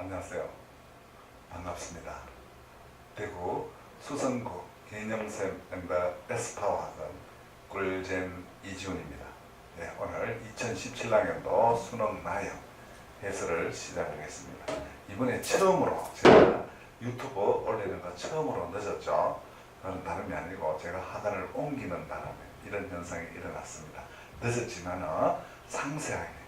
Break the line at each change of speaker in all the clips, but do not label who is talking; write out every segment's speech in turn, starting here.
안녕하세요. 반갑습니다. 대구 수성구 개념샘 앤더 에스파와학원 꿀잼 이지훈입니다. 네, 오늘 2017학년도 수능 나형 해설을 시작하겠습니다. 이번에 처음으로 제가 유튜브 올리는 거 처음으로 늦었죠. 그건 다름이 아니고 제가 학원을 옮기는 바람에 이런 현상이 일어났습니다. 늦었지만 상세하게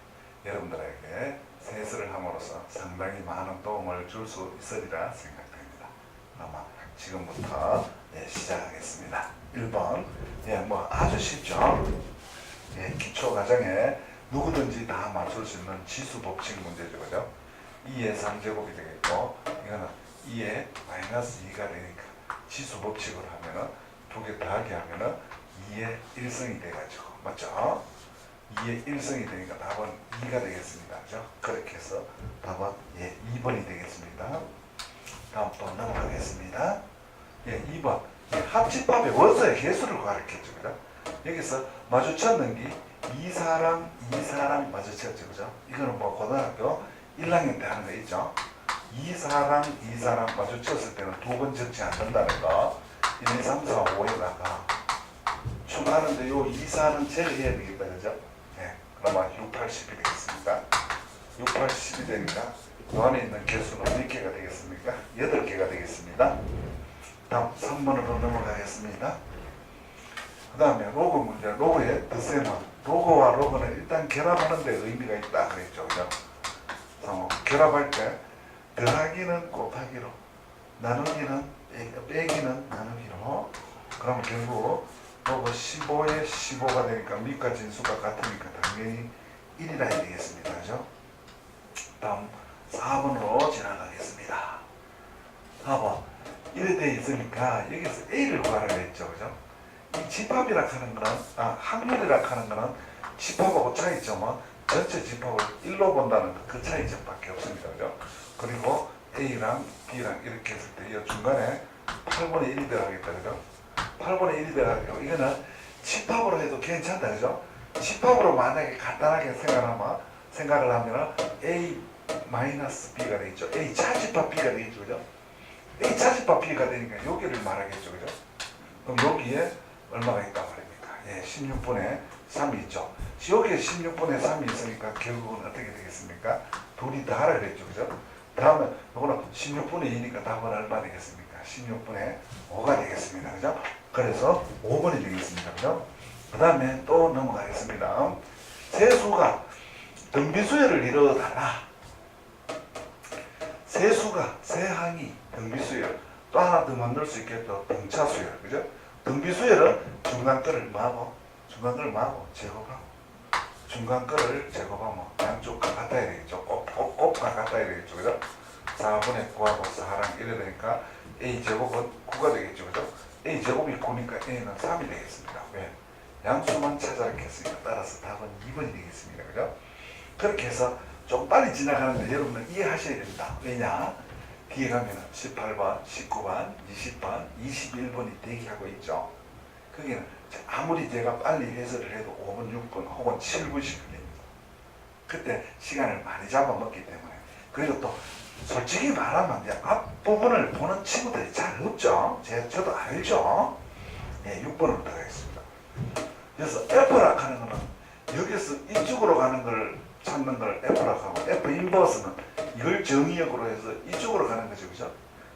여러분들에게 해설을 함으로써 상당히 많은 도움을 줄 수 있으리라 생각됩니다. 아마 지금부터 시작하겠습니다. 1번 아주 쉽죠. 기초과정에 누구든지 다 맞출 수 있는 지수법칙 문제죠. 그죠? 2의 3제곱이 되겠고 이거는 2의 마이너스 2가 되니까 지수법칙으로 하면은 두 개 더하기 하면은 2의 1승이 돼가지고 맞죠? 2의 1승이 되니까 답은 2가 되겠습니다. 그죠? 그렇게 해서 답은 2번이 되겠습니다. 다음 또 넘어가겠습니다. 2번. 합집합의 원소의 개수를 가르쳤죠. 그죠? 여기서 마주쳤는 게 2사랑 마주쳤죠. 그죠? 이거는 뭐 고등학교 1학년 때 하는 거 있죠? 2사랑 마주쳤을 때는 두 번 적지 않는다는 거. 1, 2, 3, 4, 5에다가 추가하는데 요 2사는 제외해야 되겠다. 그죠? 그러면 6, 8, 10이 되겠습니까? 6, 8, 10이 되니까 그 안에 있는 개수는 몇 개가 되겠습니까? 8개가 되겠습니다. 다음 3번으로 넘어가겠습니다. 그 다음에 로그 문제, 로그의 덧셈은 로그와 로그는 일단 결합하는 데 의미가 있다 그랬죠. 그죠? 결합할 때 더하기는 곱하기로, 나누기는 빼기는 나누기로. 그러면 결국 로그 15에 15가 되니까 밑과 진수가 같으니까 당연히 1이라 해야 되겠습니다. 그죠? 다음 4번으로 지나가겠습니다. 4번. 이래 돼 있으니까 여기서 A를 구하라고 했죠. 그죠? 이 집합이라 하는 거는, 확률이라 하는 거는 집합하고 차이점은 전체 집합을 1로 본다는 그 차이점밖에 없습니다. 그죠? 그리고 A랑 B랑 이렇게 했을 때 이 중간에 8분의 1이 들어가겠다. 그죠? 8분의 1이 들어가고 이거는 집합으로 해도 괜찮다. 그죠? 집합으로 만약에 간단하게 생각을 하면 A 마이너스 B가 되겠죠. A 차집합 B가 되겠죠. 그죠? A 차집합 B가 되니까 여기를 말하겠죠. 그죠? 그럼 여기에 얼마가 있단 말입니까? 16분의 3이 있죠. 여기에 16분의 3이 있으니까 결국은 어떻게 되겠습니까? 둘이 다 하라 그랬죠. 그죠? 다음에 이거는 16분의 2니까 답은 얼마 되겠습니까? 16분의 5가 되겠습니다. 그죠? 그래서 5번이 되겠습니다. 그죠? 그 다음에 또 넘어가겠습니다. 세수가 등비수열을 이루어달라. 세수가 세항이 등비수열, 또 하나 더 만들 수 있겠죠. 등차수열. 그죠? 등비수열은 중간거를 뭐하고? 중간거를 뭐하고? 제곱하고. 중간거를 제곱하면 양쪽과 같아야 되겠죠. 곱과 같아야 되겠죠. 그죠? 4분의 9하고 4랑 이래 되니까 A제곱은 9가 되겠죠. 그죠? A제곱이 9니까 A는 3이 되겠습니다. 왜? 양수만 찾아냈겠으니까 따라서 답은 2번이 되겠습니다. 그죠? 그렇게 해서 좀 빨리 지나가는데 여러분은 이해하셔야 됩니다. 왜냐? 뒤에 가면은 18번, 19번, 20번, 21번이 대기하고 있죠. 거기는 아무리 제가 빨리 해설을 해도 5분, 6분 혹은 7분씩 걸립니다. 그때 시간을 많이 잡아먹기 때문에. 그리고 또 솔직히 말하면 이제 앞부분을 보는 친구들이 잘 없죠. 저도 알죠. 6번으로 들어가겠습니다. 그래서 F락 하는 거는 여기서 이쪽으로 가는 걸 찾는 걸 F락 하고, F 인버스는 이걸 정의역으로 해서 이쪽으로 가는 거죠. 그죠?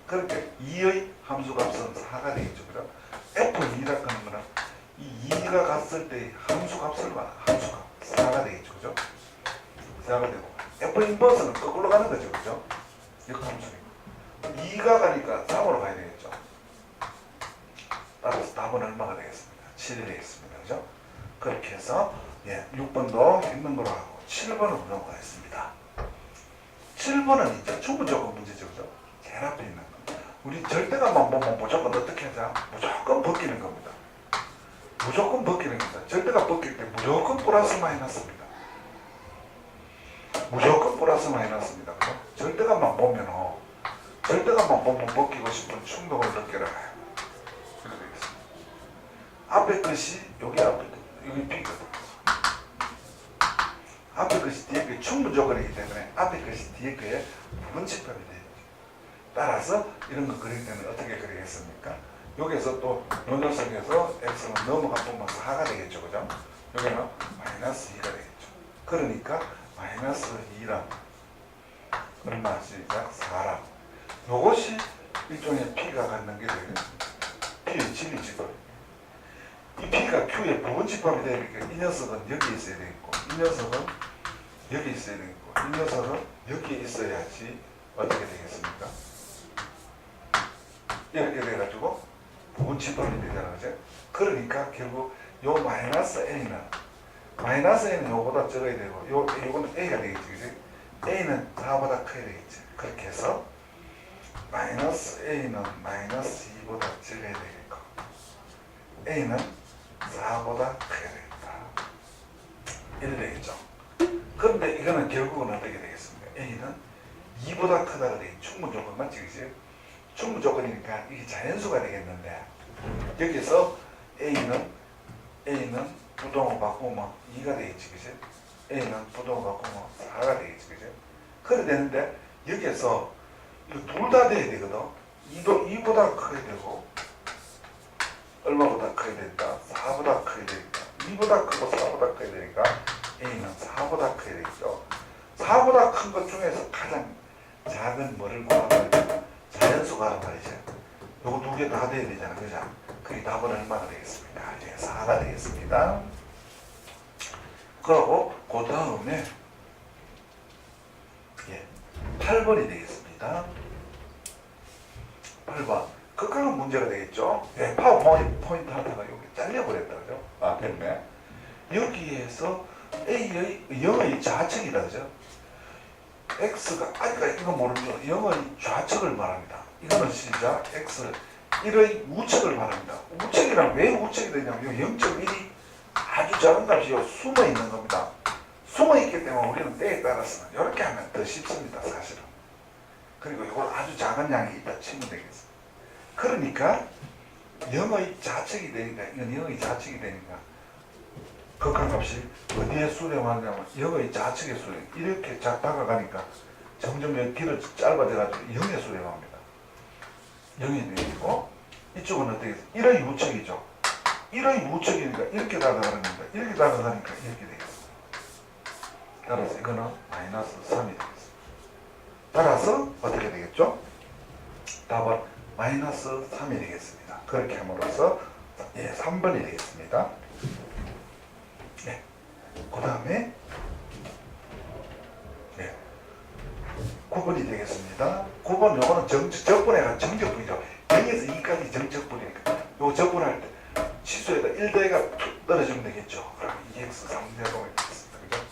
그렇게 2의 함수값은 4가 되겠죠. 그죠? F2락 하는 거는 이 2가 갔을 때 함수값을 봐. 함수값 4가 되겠죠. 그죠? 4가 되고, F 인버스는 거꾸로 가는 거죠. 그죠? 역함수니까 2가 가니까 3으로 가야 되겠죠. 따라서 답은 얼마가 되겠습니까? 7이 되겠습니다. 그죠? 그렇게 해서 6번도 힘든 거로 하고 7번으로 넘어가겠습니다. 7번은 이제 주무조건 문제죠. 그죠? 제일 앞에 있는 거. 우리 절대값만 보면 무조건 어떻게 하자? 무조건 벗기는 겁니다. 무조건 벗기는 겁니다. 절대값 벗길 때 무조건 플러스 마이너스입니다. 무조건 플러스 마이너스입니다. 그죠? 절대값만 보면 벗기고 싶은 충동을 느껴라. 이렇게 되겠습니다. 앞에 것이 여기 앞에 것, 여기 B거든. 앞에 것이 뒤에 거의 충분조건이기 때문에 앞에 것이 뒤에 거에 부분집합이 돼요. 따라서 이런 거 그릴 때는 어떻게 그리겠습니까? 여기에서 또 요 녀석에서 x는 넘어가 보면 4가 되겠죠. 그죠? 여기는 마이너스 2가 되겠죠. 그러니까 마이너스 2랑 얼마 시작 4랑 요것이 일종의 P가 갖는 게 되겠습니다. P의 진리집합. 이 P가 Q의 부분집합이 되니까 이 녀석은 여기 있어야 되겠고 이 녀석은 여기 있어야 되겠고 이 녀석은 여기 있어야지 어떻게 되겠습니까? 이렇게 돼가지고 부분집합이 되잖아. 그죠? 그러니까 결국 요 마이너스 A는 요보다 적어야 되고 요거는 A가 되겠지. 그지? A는 4보다 커야 되겠지. 그렇게 해서 마이너스 A는 마이너스 2보다 적어야 되겠고 A는 4보다 커야 되겠다. 이래 되겠죠. 그런데 이거는 결국은 어떻게 되겠습니까? A는 2보다 크다가 되겠지. 충분조건 맞지? 그지? 충분조건이니까 이게 자연수가 되겠는데 여기서 A는 부동호 바꾸면 2가 되겠지. 그지? A는 부동호 바꾸면 4가 되겠지. 그지? 그래 되는데 여기에서 이거 둘 다 돼야 되거든. 2보다 크게 되고 얼마보다 크게 되니까 4보다 크게 되니까 2보다 크고 4보다 크게 되니까 A는 4보다 크게 되겠죠. 4보다 큰 것 중에서 가장 작은 뭐를 구하는 거죠? 자연수가 하는 말이죠. 요거 두 개 다 돼야 되잖아. 그죠? 그게 답은 얼마가 되겠습니까? 이제 4가 되겠습니다. 그리고 그 다음에 8번이 되겠습니다. 8번. 극강한 문제가 되겠죠. 파워포인트 하다가 여기 잘려버렸다. 그죠? 됐네. 여기에서 A의 0의 좌측이다. 그죠? X가, 이거 모르죠. 0의 좌측을 말합니다. 이거는 시작, X, 1의 우측을 말합니다. 우측이란 왜 우측이 되냐면 0.1이 아주 작은 값이 숨어 있는 겁니다. 숨어 있기 때문에 우리는 때에 따라서는 이렇게 하면 더 쉽습니다. 사실은. 그리고 이걸 아주 작은 양이 있다 치면 되겠습니다. 그러니까 0의 좌측이 되니까 이건 0의 좌측이 되니까 극한값이 어디에 수렴하냐면 0의 좌측에 수렴. 이렇게 다가가니까 점점 길을 짧아져가지고 0에 수렴합니다. 0이 되고 이쪽은 어떻게 돼요? 1의 우측이죠. 1의 우측이니까 이렇게 다가가는 겁니다. 이렇게 다가가니까 이렇게 되겠습니다. 따라서 이거는 마이너스 3이 되겠습니다. 따라서 어떻게 되겠죠? 답은 마이너스 3이 되겠습니다. 그렇게 함으로써 3번이 되겠습니다. 그 다음에 9번이 되겠습니다. 9번 요거는 적분해가 정적분이죠. 0에서 2까지 정적분이니까 요거 적분할 때 치수에다 1더해가 툭 떨어지면 되겠죠. 그럼 2x 3제곱이 되겠습니다. 그죠?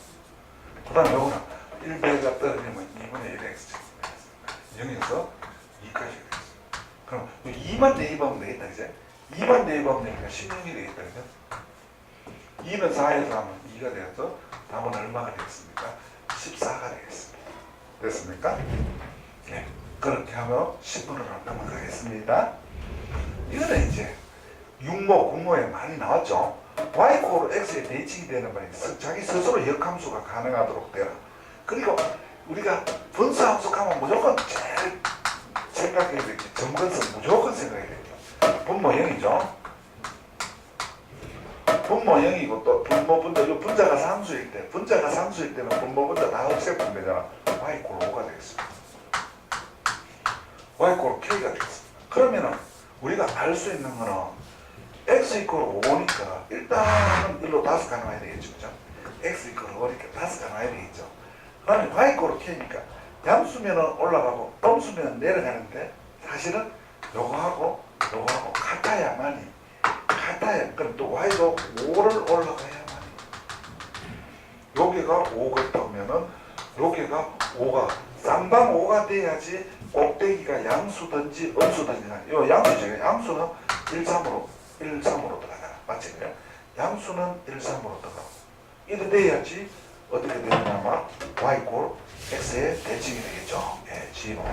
그 다음에 요거는 1더해가 떨어지면 2분의 1x 되겠습니다. 0에서 2까지 되겠습니다. 그럼 2만 대입하면 되겠다. 그죠? 2만 대입하면 되니까 16이 되겠다. 그죠? 2는 4에서 하면 2가 되어서 답은 얼마가 되겠습니까? 14가 되겠습니다. 됐습니까? 그렇게 하면 10번으로 넘어가겠습니다. 이거는 이제 육모, 국모에 많이 나왔죠. y코로 x에 대칭이 되는 말이 자기 스스로 역함수가 가능하도록 되라. 그리고 우리가 분수함수 가면 무조건 제일 생각해야 되지. 점근수 무조건 생각해야 되죠. 분모 0이죠. 분모 0이고 또 분모 분자, 이 분자가 상수일 때는 분모 분자 다 없애면 되잖아. y꼴 5가 되겠습니다. y꼴 k가 되겠습니다. 그러면은 우리가 알 수 있는 거는 x 이퀄 5니까 일단은 일로 다섯 가나와야 되겠죠. 그죠? x 이퀄 5니까 다섯 가나와야 되겠죠. 그러면 y꼴 k니까 양수면은 올라가고 음수면은 내려가는데 사실은 요거하고 같아야만이 그럼 또 y도 5를 올라가야만이 여기가 5가 있다면은 여기가 5가 쌍방 5가 돼야지 꼭대기가 양수든지 음수든지 요 양수죠. 양수는 1,3으로 들어가잖아. 맞지? 그래? 양수는 1,3으로 들어가고 이래 돼야지 어떻게 되냐면 y꼴 x의 대칭이 되겠죠. 지금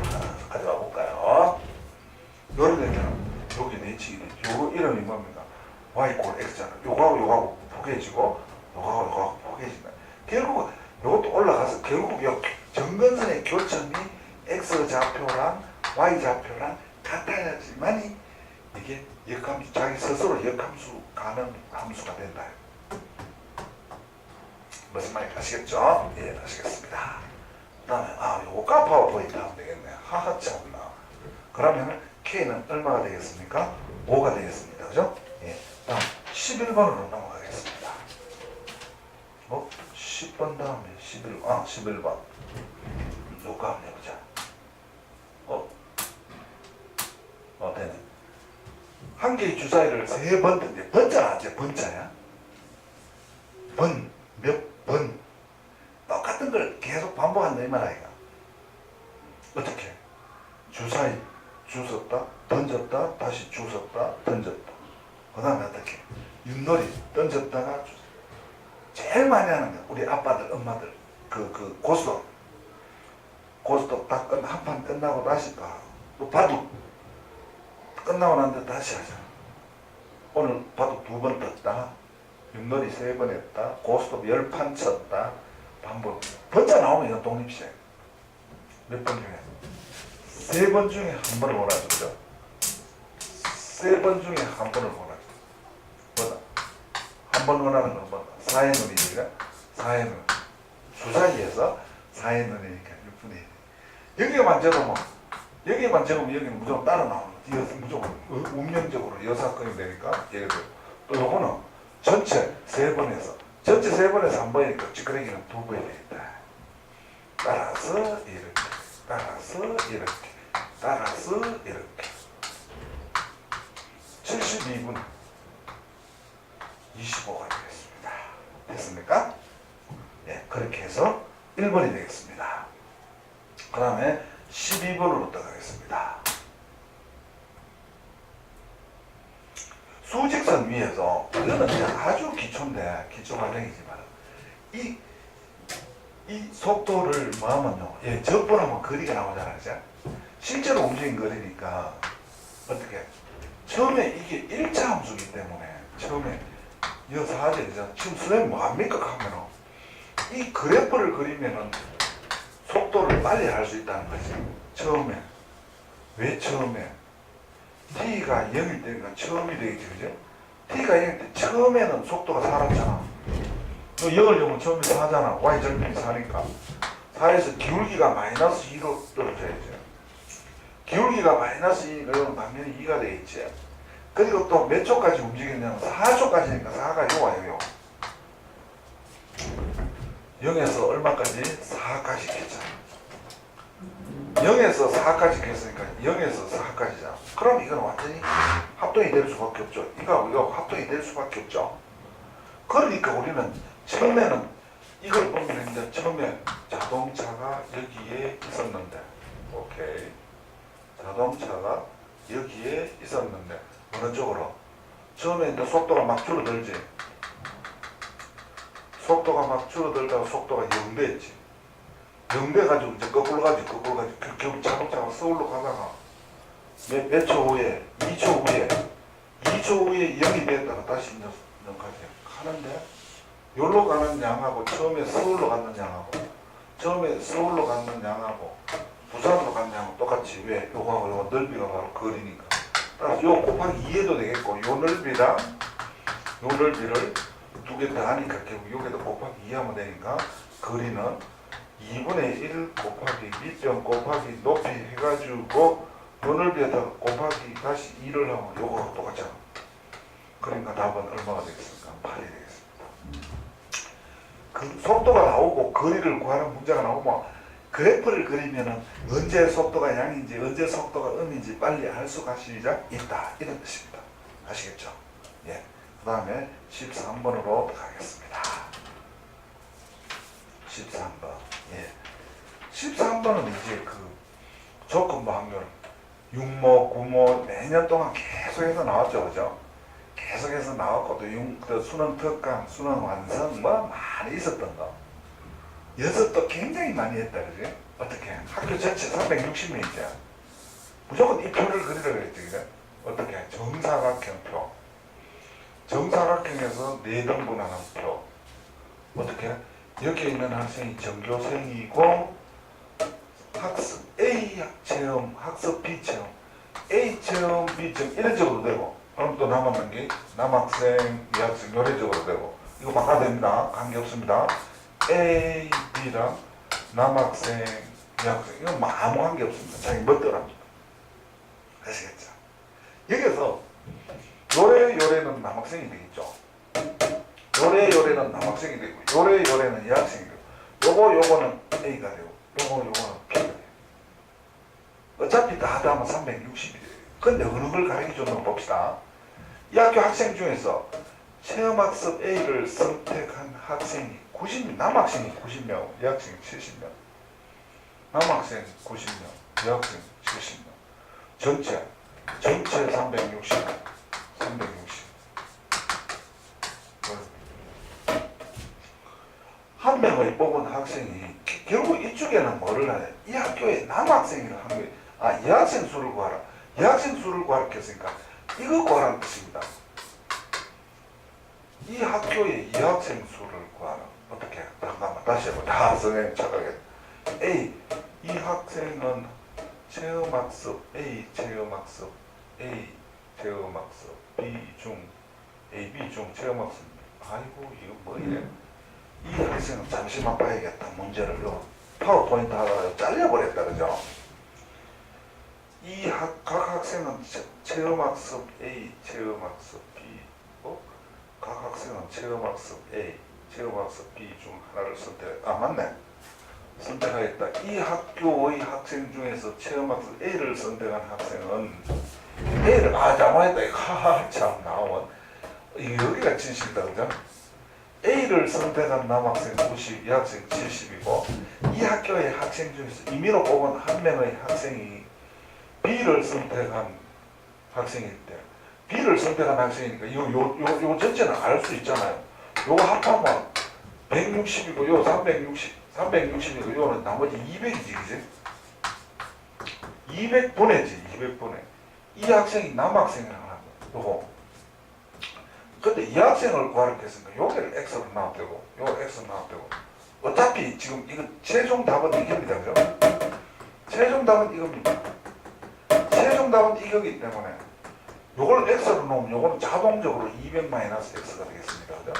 가져가 볼까요? 요렇게 되면 여기 대칭이 되죠. 요거 이름이 뭡니까? y꼴 x잖아. 요거하고 포개지고 요거하고 포개진다. 결국은 이것도 올라가서 결국 요 정근선의 교점이 X좌표랑 Y좌표랑 같아야지만이 이게 역함수, 자기 스스로 역함수 가는 함수가 된다. 무슨 말인지 아시겠죠? 예, 아시겠습니다. 그 다음에 요거 값하고 보인다 하면 되겠네. 하하 참나. 그러면은 K는 얼마가 되겠습니까? 5가 되겠습니다. 그죠? 예. 다음 11번으로 넘어가겠습니다. 10번 다음에 11번. 요거 한번 해보자. 되네. 한 개의 주사위를 3번 던데, 번자나, 번자야? 몇 번. 똑같은 걸 계속 반복한다, 이 말 아이가. 어떻게? 주사위 주웠다, 던졌다, 다시 주웠다, 던졌다. 그 다음에 어떻게? 윷놀이 던졌다가 주웠다. 제일 많이 하는 거, 우리 아빠들, 엄마들, 고스톱 딱 한 판 끝나고 다시 또 바둑 끝나고 난 뒤에 다시 하자. 오늘 바둑 2번 떴다, 윷놀이 3번 했다, 고스톱 10판 쳤다, 반복. 번자 나오면 이건 독립시행. 몇 번 중에? 3번 중에 한 번을 원하죠. 3번 중에 한 번을 원하죠. 뭐다? 한 번 원하는 건 뭐다? 4의 눈이니까 4의 눈. 주사위에서 4의 눈이니까 6분의 1. 여기만 적으면 여기는 무조건 따라 나오는 거지. 무조건 운명적으로 여사건이 되니까. 예를 들어 또 요거는 전체 3번에서 전체 3번에서 한 번이니까 찌끄레기는 2번이 되겠다. 따라서 이렇게, 따라서 이렇게, 따라서 이렇게. 72분 25가 되겠습니다. 됐습니까? 예, 그렇게 해서 1번이 되겠습니다. 그 다음에 12번으로 들어가겠습니다. 수직선 위에서, 이거는 아주 기초인데, 기초 과정이지만, 이 속도를 뭐 하면요, 예, 적분하면 거리가 나오잖아요. 그죠? 실제로 움직인 거리니까, 어떻게? 처음에 이게 1차 함수기 때문에, 처음에, 이어서 하죠. 지금 선생님 뭐합니까? 하면은, 이 그래프를 그리면은, 속도를 빨리 할 수 있다는 거지. 처음에. 왜 처음에? T가 0일 때니까 처음이 되겠지, 그죠? T가 0일 때 처음에는 속도가 4잖아. 너 0을 넣으면 처음에 4잖아. Y절편이 4니까. 4에서 기울기가 마이너스 2로 떨어져야죠. 기울기가 마이너스 2니까 이건 당연히 2가 되겠지. 그리고 또 몇 초까지 움직이냐면 4초까지니까 4가 요 와요. 0에서 얼마까지? 4까지 했잖아. 0에서 4까지 했으니까 0에서 4까지잖아. 그럼 이건 완전히 합동이 될 수밖에 없죠. 이거 합동이 될 수밖에 없죠. 그러니까 우리는 처음에는 이걸 보면 이제 처음에 자동차가 여기에 있었는데, 오케이. 자동차가 여기에 있었는데, 어느 쪽으로? 처음에 이제 속도가 막 줄어들지. 속도가 막 줄어들다가 속도가 0 됐지. 0 돼가지고 이제 거꾸로 가지. 결국 자동차가 서울로 가다가 몇 초 후에, 2초 후에 0이 됐다가 다시 이제 가지. 하는데, 여기로 가는 양하고 처음에 서울로 가는 양하고 부산으로 가는 양하고 똑같이. 왜? 요거하고 요거 넓이가 바로 거리니까. 따라서 요 곱하기 2해도 되겠고, 요 넓이랑 요 넓이를 두 개 더 하니까 결국 여기다 곱하기 2 하면 되니까 거리는 2분의 1 곱하기 밑변 곱하기 높이 해가지고 요 넓이에다 곱하기 다시 2를 하면 요거하고 똑같잖아. 그러니까 답은 얼마가 되겠습니까? 8이 되겠습니다. 그 속도가 나오고 거리를 구하는 문제가 나오면 그래프를 그리면은 언제 속도가 양인지 언제 속도가 음인지 빨리 알 수가 시작 있다, 이런 뜻입니다. 아시겠죠? 예. 그 다음에 13번으로 가겠습니다. 13번. 예. 13번은 이제 조건부 확률 6모, 9모 매년 동안 계속해서 나왔죠. 그죠? 계속해서 나왔고, 또 수능 특강, 수능 완성 뭐 많이 있었던 거. 연습도 굉장히 많이 했다. 그지? 어떻게? 학교 전체 360명이죠. 무조건 이 표를 그리라 그랬지. 그죠? 어떻게? 정사각형표. 정사각형에서 4등분하는 표. 어떻게? 여기에 있는 학생이 전교생이고 학습 A 체험, 학습 B 체험, A 체험, B 체험 이런 적으로 되고, 그럼 또 남았는 게 남학생, 여학생 요래 적으로 되고, 이거 바꿔야 됩니다. 관계없습니다. A, B랑 남학생, 여학생 이건 뭐 아무 관계 없습니다. 자기 멋대로합니다. 아시겠죠? 여기서 요래는 남학생이 되겠죠. 요래는 남학생이 되고, 요래는 여학생이 되고, 요거는 A가 되고, 요거는 B가 돼요. 어차피 다 하면 360이 돼요. 근데 어느 걸 가르쳐줬는가 봅시다. 이 학교 학생 중에서 체험학습 A를 선택한 학생이 90명, 남학생이 90명, 여학생이 70명. 남학생 90명, 여학생 70명. 전체 360. 한 명을 뽑은 학생이 결국 이쪽에는 뭐를 하냐? 이 학교에 남학생이라 한 거예요. 여학생 수를 구하라. 여학생 수를 구하라 했으니까 이거 구하라는 뜻입니다. 이 학교의 여학생 수를 구하라. 어떻게? 잠깐만 다시 해봐. 다 선생님 착각해. A, 이 학생은 체험학습 A, 체험학습 A, 체험학습 B 중 A, B 중 체험학습. 아이고 이거 뭐 이래? 이 학생은 잠시만 봐야겠다. 문제를 파워포인트 하다가 잘려버렸다. 그죠? 각 학생은 체험학습 A, 체험학습 B, 각 학생은 체험학습 A, 체험학습 B 중 하나를 맞네. 선택하겠다. 이 학교의 학생 중에서 체험학습 A를 선택한 학생은 A를 잘못했다. 하하 참 나온 여기가 진실이다. 그죠? A를 선택한 남학생 90, 여학생 70이고, 이 학교의 학생 중에서 임의로 뽑은 한 명의 학생이 B를 선택한 학생일 때, B를 선택한 학생이니까 요 전체는 알 수 있잖아요. 요거 합하면 160이고 요 360이고 요는 나머지 200이지, 그지? 200분의지, 200분의. 이 학생이 남학생이라고 하는 거야. 요거. 근데 이 학생을 구하라고 했으니까 요게를 X로 나와도 되고, 요걸 X로 나와도 되고. 어차피 지금 이거 최종 답은 이겁니다, 그죠? 최종 답은 이겁니다. 최종 답은 이거기 때문에 요걸 X로 놓으면 요거는 자동적으로 200 마이너스 X가 되겠습니다. 그죠?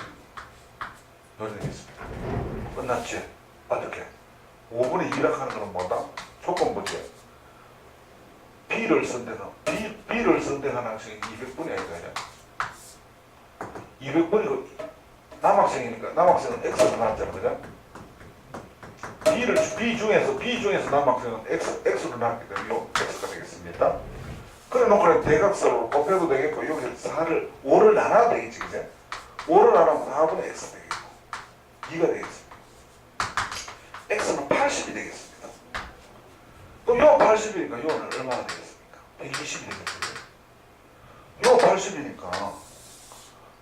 요래 되겠습니다. 끝났지? 어떻게? 5분의 2라 하는 거는 뭐다? 조건부지. B를 선택한 학생이 200분이 아니다. 200분이고 남학생이니까 남학생은 X로 나왔잖아. 그죠? B 중에서 남학생은 X로 나왔기 때문에 요 X가 되겠습니다. 그래 놓고 대각선으로 곱해도 되겠고, 여기서 5를 나눠도 되겠지, 그제? 5를 나누면 4분의 X 되겠고, 2가 되겠습니다. X는 80이 되겠습니다. 그럼 요 80이니까 요는 얼마나 되겠습니까? 120이 되겠습니다. 요 80이니까,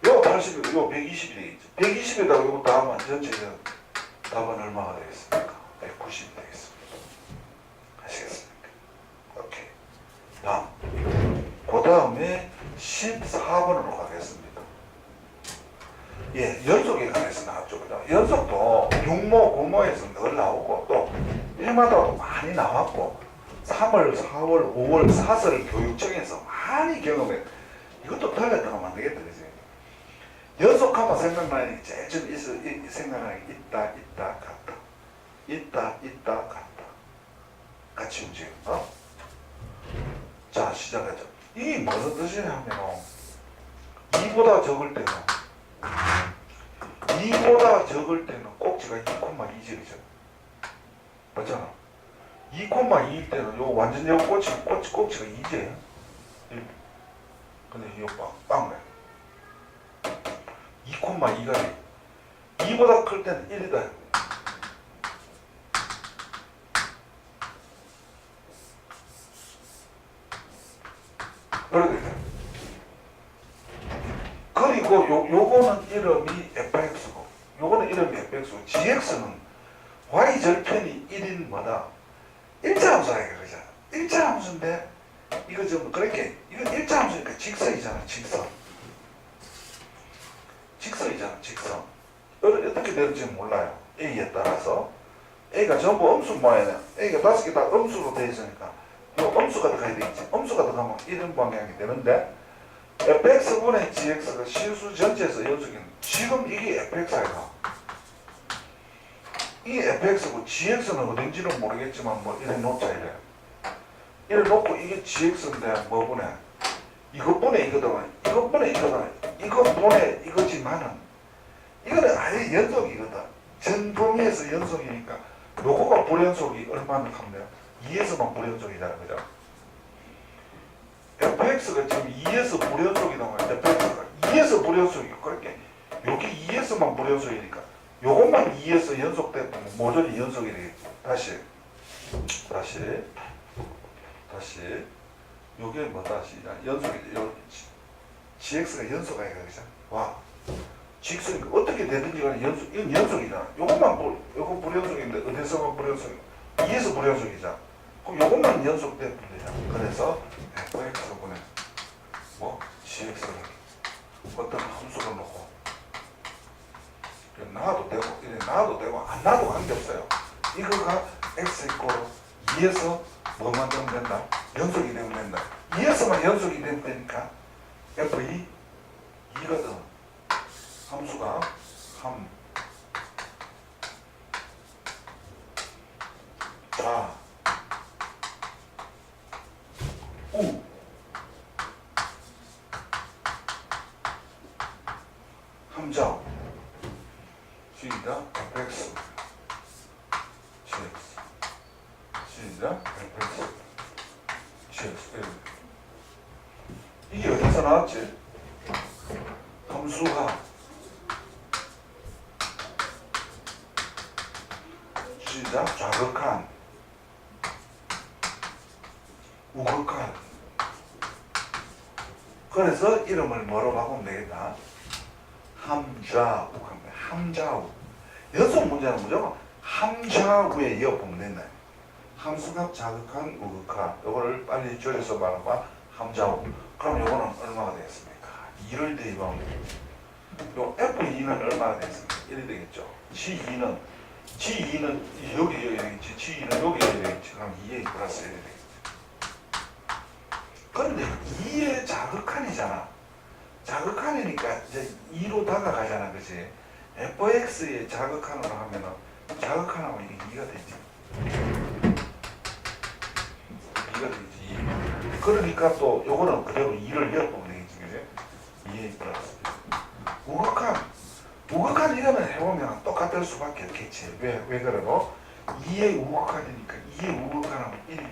요 80이고 요 120이 되겠죠. 120에다가 요거 다 하면 전체적인 답은 얼마가 되겠습니까? 190이 되겠습니다. 아시겠습니까? 오케이. 다음. 그 다음에 14번으로 가겠습니다. 예, 연속에 관해서 나왔죠. 그죠? 연속도 6모, 9모에서 늘 나오고, 또 해마다도 많이 나왔고, 3월, 4월, 5월, 4설 교육청에서 많이 경험해. 이것도 틀렸다고 안 되겠다, 그지? 연속하면 생각나는 게 제일 좀 생각나는 게 있다, 같다. 있다, 같다. 같이 움직여. 자, 시작하죠. 이게 무슨 뜻이냐 하면, 2보다 적을 때는 꼭지가 2,2죠. 맞잖아. 2,2일 때는 요 완전 요 꼭지가 2제. 근데 이거 빵네. 2,2가 돼. 2보다 클 때는 1이다. 그리고 요거는 이름이 fx고, 요거는 이름이 fx고, gx는 y절편이 1인 뭐다? 일자함수라 그러잖아. 일자함수인데, 이거 좀, 그렇게, 이건 일자함수니까 직선이잖아, 직선. 직선이잖아, 직선. 어떻게 되는지 몰라요. A에 따라서 A가 전부 음수 모양이야. A가 5개 다 음수로 되어 있으니까 이 음수가 들어가야 되겠지. 음수가 들어가면 이런 방향이 되는데 fx분의 gx가 실수 전체에서 연속이는 지금 이게 fx가 이 fx고 gx는 어딘지는 모르겠지만 뭐 이래 놓자 이래. 이래 놓고 이게 gx인데 뭐 분해? 이것분의 이거든. 이것분의 이거든. 이것분의 이거지만은 이거는 아예 연속이거든. 전 범위에서 연속이니까 요거가 불연속이 얼마나 하면 돼요? 2에서만 불연속이잖아, 그죠? fx가 지금 2에서 불연속이라고 하는데 fx가 2에서 불연속이고 그렇게 여기 2에서만 불연속이니까 요것만 2에서 연속되면 모조리 연속이 되겠지. 다시 요게 뭐다? 연속이 요 gx가 연속이야, 그죠? 와, gx가 어떻게 되든지 간에 이건 연속이잖아. 요거 불연속인데 어디서만 불연속이야? 2에서 불연속이잖아. 그럼 요것만 연속되면 되잖아. 그래서 fx분의 뭐 gx를 어떤 함수로 놓고 놔도 되고 이래 놔도 되고 안 놔도 관계없어요. 이거가 x 있고 2에서 뭐만 되면 된다? 연속이 되면 된다. 2에서만 연속이 되면 되니까 f2 2거든. 함수가 함자 시작 fx gx 시작 fx gx 이게 어디서 나왔지? 함수가 시작 좌극한 우극한. 그래서 이름을 뭐로 바꾸면 되겠다? 함좌우. 함좌우. 연속 문제는 무조건 함좌우에 이어보면 된다. 함수값 자극한 우극한. 요거를 빨리 줄여서 말하면 함좌우. 그럼 요거는 얼마가 되겠습니까? 2를 대입하면 요 F2는 얼마가 되겠습니까? 1이 되겠죠. G2는 여기 되겠지. G2는 여기 되겠지. 그럼 2에 플러스 1이 되겠지. 그런데 2의 자극한이잖아. 자극한이니까 이제 2로 다가가잖아, 그치? fx의 자극한으로 하면은 자극한하면 이게 2가 되지. 2가 되지. 그러니까 또 요거는 그대로 2를 엿보면 되겠지, 그치? 2의 플러스. 우극한 이거는 해보면 똑같을 수밖에 없겠지. 왜 그러고? 2의 우극한이니까 2의 우극한하면 1.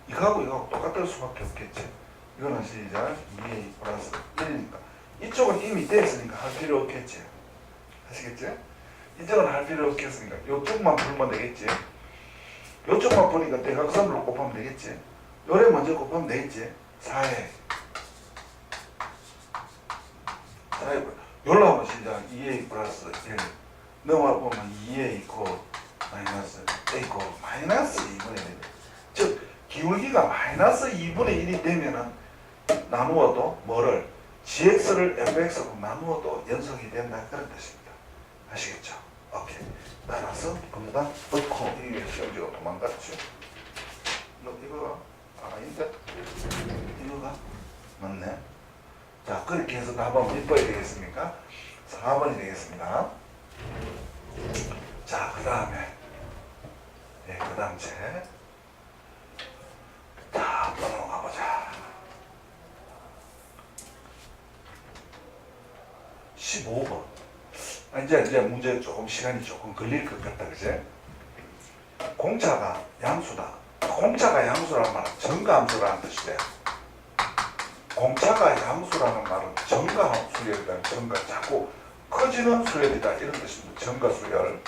이거하고 똑같을 수밖에 없겠지. 이거는 시작 2a 플러스 1이니까 이쪽은 이미 됐으니까 할 필요 없겠지. 아시겠지? 이쪽은 할 필요 없겠으니까 이쪽만 풀면 되겠지. 이쪽만 푸니까 대각선으로 곱하면 되겠지. 요래 먼저 곱하면 되겠지. 4에 요로 하면 시작 2a 플러스 1 넘어가보면 2a 마이너스 a 마이너스 2분의 1. 즉 기울기가 마이너스 2분의 1이 되면은 나누어도 뭐를? gx를 fx로 나누어도 연속이 된다 그런 뜻입니다. 아시겠죠? 오케이. 따라서 금방 넣고 이게 시험지가 도망갔죠. 이거가 아닌데? 이거가 맞네. 자, 그렇게 해서 답은 몇 번이 되겠습니까? 4번이 되겠습니다. 자, 그 다음에 그 다음 책. 자, 또 넘어가보자. 15번. 이제 문제 조금 시간이 조금 걸릴 것 같다, 그제? 공차가 양수다. 공차가 양수라는 말은 증가함수라는 뜻이 돼요. 공차가 양수라는 말은 증가수열이다. 자꾸 커지는 수열이다. 이런 뜻입니다. 증가수열.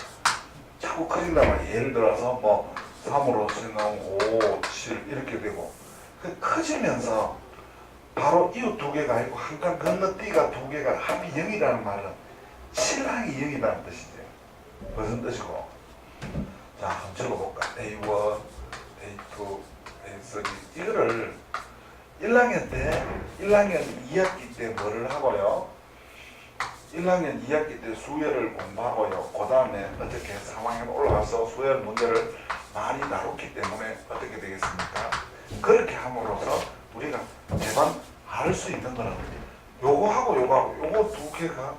자꾸 커진단 말이에요. 예를 들어서 뭐 3으로 생각하면 5, 7 이렇게 되고 커지면서 바로 이웃 두 개가 아니고 한 칸 건너뛰가 두 개가 합이 0이라는 말은 7항이 0이라는 뜻이지. 무슨 뜻이고? 자, 한번 적어볼까? A1, A2, A3 이거를 1학년 때 1학년 2학기 때 뭐를 하고요? 1학년 2학기 때 수열을 공부하고요. 그 다음에 어떻게 3학년 올라가서 수열 문제를 많이 다뤘기 때문에 어떻게 되겠습니까? 그렇게 함으로써 우리가 대반 할 수 있는 거는 요거하고 요거 두 개가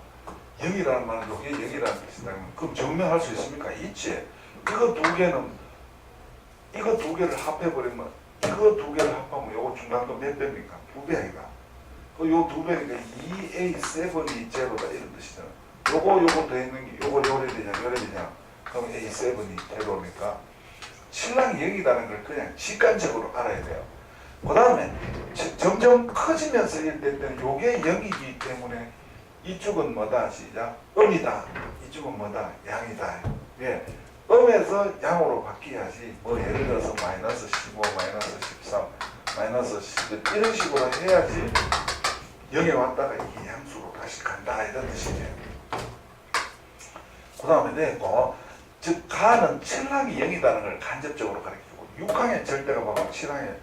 0이라는 말은 요게 0이라는 뜻이다. 그럼 증명할 수 있습니까? 있지. 이거 두 개를 합해버리면 이거 두 개를 합하면 요거 중간도 몇 배입니까? 2배 아이가. 요 두 배니까 2A7이 제로다 이런 뜻이잖아. 요거 더있는 게 요거 요래 되냐 그럼 A7이 제로니까 신랑이 0이라는 걸 그냥 직관적으로 알아야 돼요. 그 다음에 점점 커지면서 일 때는 요게 0이기 때문에 이쪽은 뭐다? 시작. 음이다. 이쪽은 뭐다? 양이다. 왜? 음에서 양으로 바뀌어야지. 뭐 예를 들어서 마이너스 15, 마이너스 13, 마이너스 11 이런 식으로 해야지 0에 왔다가 이게 양수로 다시 간다 이런 뜻이에요. 그 다음에 내고 즉 가는 7항이 0이라는 걸 간접적으로 가리키고 6항의 절대가 봐봐. 7항은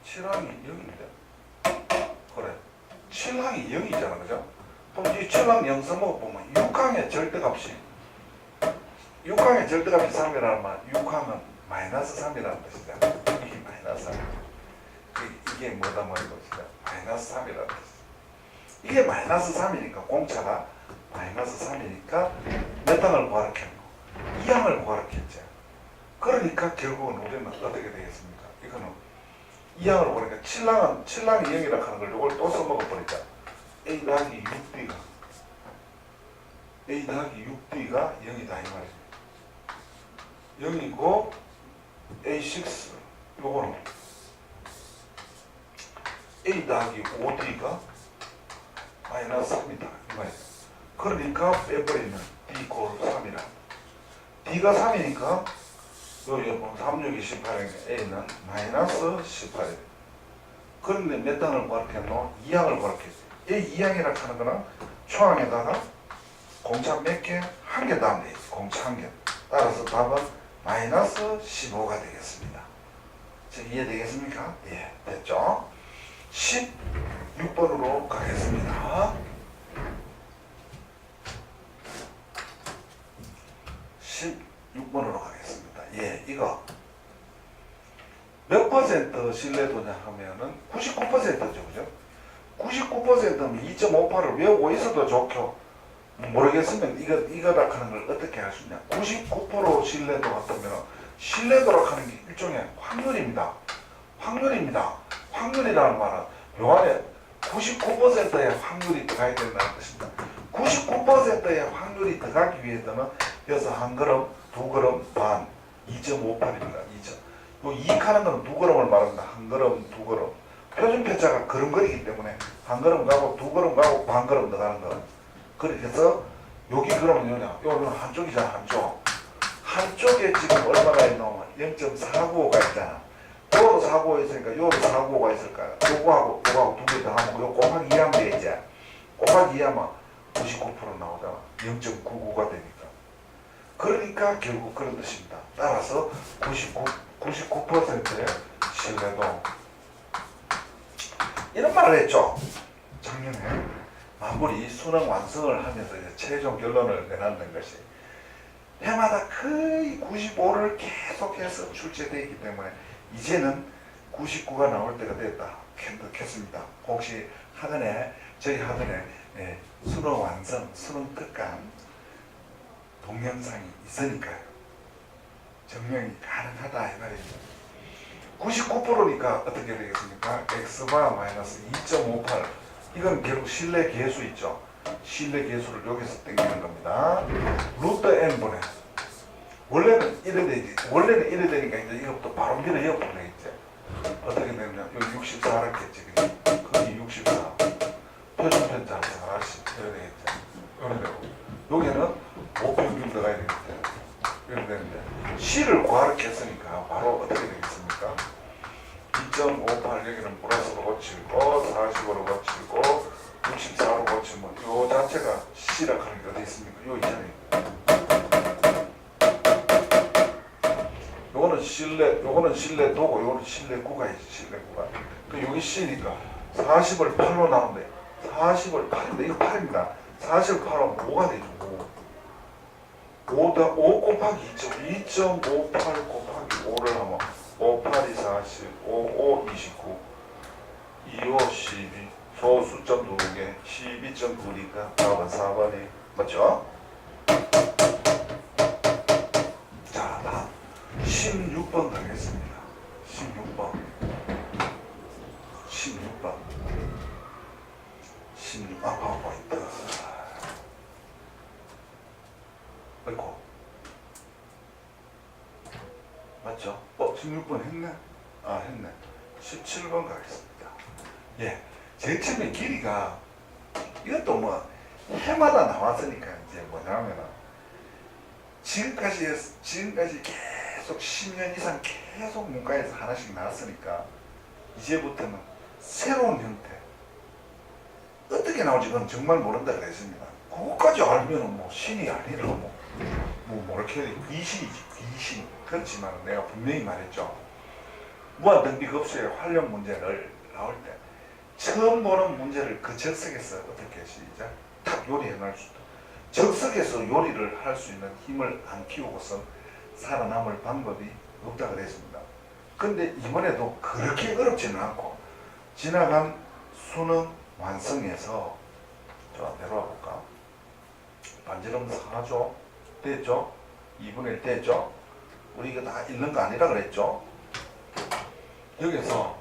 7항이 0인데 그래 7항이 0이잖아 그죠? 그럼 이 7항 0 써먹어보면 6항의 절대값이 3이라는 말 6항은 마이너스 3이라는 뜻이잖아. 이게 마이너스 3 이게 뭐다 말이것이다. 마이너스 3이라는 뜻. 이게 마이너스 3이니까 공차가 마이너스 3이니까 몇 항을 구하라 했노? 2항을 구하라 했지. 그러니까 결국은 우리는 어떻게 되겠습니까? 이거는 2항을 보니까 7항이 0이라 하는 걸 이걸 또 써먹어버리자. A 더하기 6D가 0이다 이 말이죠. 0이고 A6 요거는 A 더하기 5D가 마이너스 3이다 이 말이죠. 그러니까 빼버리면 D 꼴 3이라. D가 3이니까 여기 3, 6이 18이니까 A는 마이너스 18이에요. 그런데 몇 항을 구하겠노? 2항을 구하겠지. 이 2항이라 하는 거는 초항에다가 공차 몇 개? 한 개 더하면 되지. 공차 한 개. 따라서 답은 마이너스 15가 되겠습니다. 자, 이해되겠습니까? 예, 됐죠? 16번으로 가겠습니다. 16번으로 가겠습니다. 예, 이거 몇 퍼센트 신뢰도냐 하면은 99%죠, 그죠? 99%면 2.58을 외우고 있어도 좋죠. 모르겠으면 이거다 하는 걸 어떻게 할 수 있냐? 99% 신뢰도 같으면 신뢰도라고 하는 게 일종의 확률입니다. 확률이라는 말은 요 안에 99%의 확률이 들어가야 된다는 뜻입니다. 99%의 확률이 들어가기 위해서는 여기서 한 걸음, 두 걸음 반, 2.58입니다. 2점. 요 이익하는 거는 두 걸음을 말합니다. 한 걸음, 두 걸음. 표준 편차가 걸음걸이기 때문에 한 걸음 가고 두 걸음 가고 반 걸음 들어가는 거. 그렇게 해서 여기 그러면 뭐냐? 요는 한쪽이잖아, 한쪽. 한쪽에 지금 얼마가 있노? 0.495가 있잖아. 요도 495가 있으니까 요도 495가 있을까요? 요거하고 두 개 더 하면 요 곱하기 2하면 되지. 곱하기 2하면 99% 나오잖아. 0.99가 되니까. 그러니까 결국 그런 뜻입니다. 따라서 99%의 신뢰도. 이런 말을 했죠. 작년에 마무리 수능 완성을 하면서 이제 최종 결론을 내놨는 것이 해마다 거의 95를 계속해서 출제되어 있기 때문에 이제는 99가 나올 때가 됐다. 했습니다. 혹시 저희 하던에 수능 완성, 수능 특강 동영상이 있으니까요. 증명이 가능하다 이 말입니다. 99%니까 어떻게 되겠습니까? x바 마이너스 2.58 이건 결국 실내 계수 있죠. 실내 계수를 여기서 땡기는 겁니다. 루트 n분의 원래는 이래 되지. 원래는 이래 되니까 이제 이것부터 바로 밀어 옆으로 되겠지. 어떻게 되냐면 여기 64 하겠지. 거기 64 표준 편차로 40 이래 되겠지. 이래 되고 여기는 5평균 들어가야 되겠지. 이래 되는데 C를 구하라 했으니까 바로 어떻게 되겠습니까? 2.58 여기는 플러스로 고치고 40으로 고치고 64로 고치면 요 자체가 C라 하는 게 어디 있습니까? 요 있잖아요. 요거는 실내도고 요거는 실내구가 있지. 실내구가. 그 여기 C니까 40을 8로 나누는데 40을 8인데 이거 8입니다. 40을 8하면 5가 되죠. 5 곱하기 2.58 곱하기 5를 하면 5, 8이 40, 5, 5, 29, 2, 5, 12, 소 수점 2개, 12.9니까 답은 4번이 맞죠? 자, 다음 16번 가겠습니다. 16번 16번 아이고 맞죠? 16번 했네? 했네. 17번 가겠습니다. 예, 제일 처음에 길이가 이것도 뭐 해마다 나왔으니까 이제 뭐냐면은 지금까지 계속 10년 이상 계속 문과에서 하나씩 나왔으니까 이제부터는 새로운 형태 어떻게 나올지 그건 정말 모른다 그랬습니다. 그것까지 알면은 뭐 신이 아니라 뭐 이렇게 귀신이지 귀신. 그렇지만 내가 분명히 말했죠. 무한등비급수의 활용 문제를 나올 때 처음 보는 문제를 그 적석에서 어떻게 시작 탁 요리해 낼 수도 적석에서 요리를 할 수 있는 힘을 안 키우고선 살아남을 방법이 없다 그랬습니다. 근데 이번에도 그렇게 어렵지는 않고 지나간 수능 완성에서 자 내려와 볼까? 반지름 4조 됐죠? 2분의 1 됐죠? 우리 이거 다 읽는 거 아니라 그랬죠? 여기서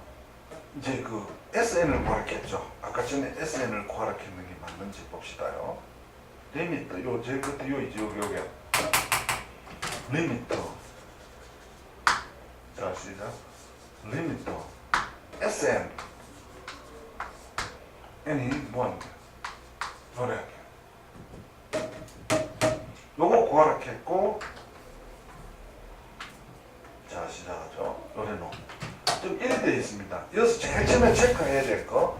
이제 그 SN을 구하랬겠죠? 아까 전에 SN을 구하랬는 게 맞는지 봅시다요. 리미터 요 제일 끝에 요 있지 요게 리미터 자 시작 리미터 SN N이 뭐하는 거야? 노래 요거 구하랬겠고 자 시작하죠. 노래노 좀 이래 되어 있습니다. 여기서 제일 처음에 체크해야 될 거